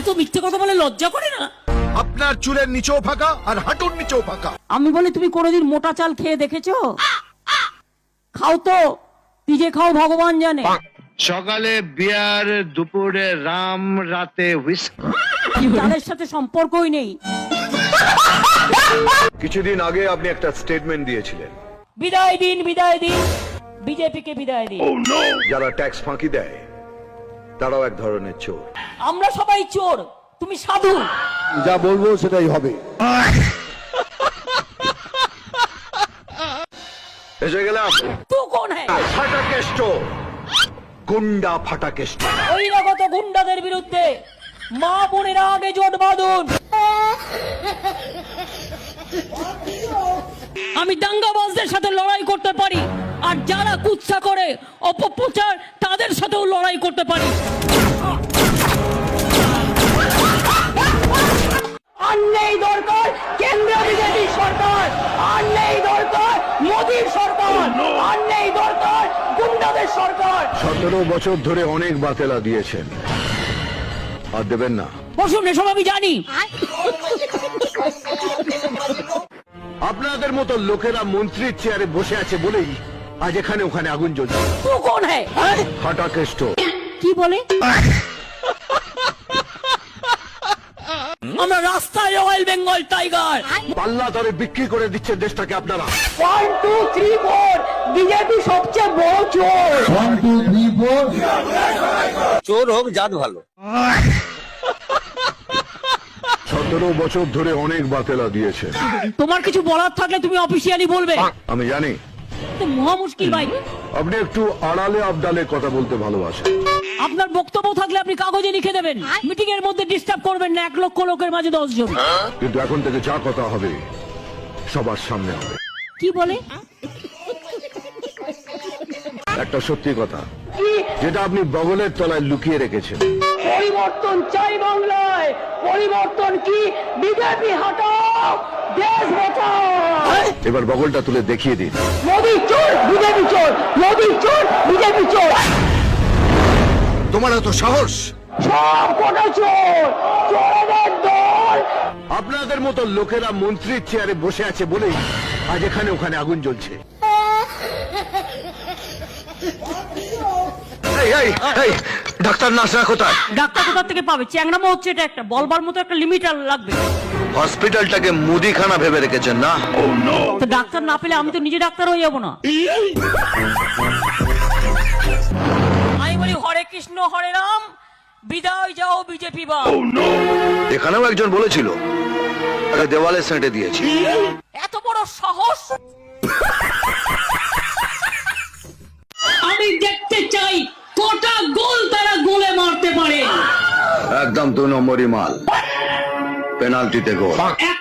এত মিথ্যে কথা বলে লজ্জা করে না? আপনার চুলের নিচেও ফাঁকা আর হাঁটুর নিচেও ফাঁকা। আমি বলি তুমি কোনোদিন মোটা চাল খেয়ে দেখেছো? খাও তো, কি যে খাও ভগবান জানে। সকালে বিয়ার, দুপুরে রাম, রাতে হুইস্কি। চালের সাথে সম্পর্কই নেই। কিছুদিন আগে আপনি একটা স্টেটমেন্ট দিয়েছিলেন, বিদায় দিন, বিদায় দিন, বিজেপিকে বিদায় দিন। যারা ট্যাক্স ফাঁকি দেয় তারাও এক ধরনের চোর। আমরা সবাই চোর, তুমি সাধু। যা বলবো সেটাই হবে। এসে গেলাম। তু কোন হ্যায়? ফাটাকেষ্ট, গুন্ডা ফাটাকেষ্ট। বহিরাগত গুন্ডাদের বিরুদ্ধে মা বোনেরা আগে জোট বাঁধুন। আমি দাঙ্গাবাজদের সাথে লড়াই করতে পারি, আর যারা কুৎসা করে অপপ্রচার তাদের সাথেও লড়াই করতে পারি। আর নেই দরকার কেন্দ্রীয় বিজেপি সরকার, আর নেই দরকার মোদীর সরকার, আর নেই দরকার গুন্ডাদের সরকার। 17 বছর ধরে অনেক বাতেলা দিয়েছেন, আর দেবেন না। বসুন, এসব আমি জানি। আপনাদের মতো লোকেরা মন্ত্রীর চেয়ারে বসে আছে বলেই আজ এখানে ওখানে আগুন জ্বলছে। তু কোন হ্যায়? ফাটাকেষ্ট। কি বলে? আমরা রাস্তায় রয়্যাল বেঙ্গল টাইগার। পাল্লা দরে বিক্রি করে দিচ্ছে দেশটাকে আপনারা। 1 2 3 4 বিজেপি সবচেয়ে বড় চোর। 1 2 3 4 চোর হোক জাত ভালো। 17 বছর ধরে অনেক বাতেলা দিয়েছেন। তোমার কিছু বলার থাকলে তুমি অফিসিয়ালি বলবে। আমি জানি তো মহা মুশকিল ভাই। আপনি একটু আড়ালে আবডালে কথা বলতে ভালোবাসেন। আপনার বক্তব্য থাকলে আপনি কাগজে লিখে দেবেন, মিটিং এর মধ্যে ডিস্টার্ব করবেন না 1 লক্ষ লোকের মাঝে 10 জন। কিন্তু এখন থেকে যা কথা হবে সবার সামনে হবে। কি বলে? একটা সত্যি কথা, যেটা আপনি বগলের তলায় লুকিয়ে রেখেছেন। পরিবর্তন চাই বাংলায়। পরিবর্তন কি? বিজেপি হটাও, দেশ বাঁচাও। এবার বগলটা তুলে দেখিয়ে দিন। মোদি চোর, বিজেপি চোর, মোদি চোর, বিজেপি চোর। তোমার এত সাহস? সব কটা চোর, চোরেদের দল। আপনাদের মতো লোকেরা মন্ত্রীর চেয়ারে বসে আছে বলেই আজ এখানে ওখানে আগুন জ্বলছে। ডাক্তার নার্সরা কোথায়? ডাক্তার কোথা থেকে পাবে? চ্যাংড়ামো হচ্ছে এটা একটা, বলবার মতো একটা লিমিট লাগবে। হসপিটালটাকে মুদিখানা ভেবে রেখেছেন না? তো ডাক্তার না পেলে আমি তো নিজে ডাক্তার হয়ে যাবো না? আমি বলি হরে কৃষ্ণ হরে রাম, বিদায় যাও বিজেপি বা। এখানেও একজন বলেছিল, তাকে দেওয়ালে সেঁটে দিয়েছি। এত বড় সাহস! আমি দেখতে চাই কটা গোল তারা গোলে মারতে পারে। একদম 2 নম্বরই মাল, পেনাল্টিতে গোল। 1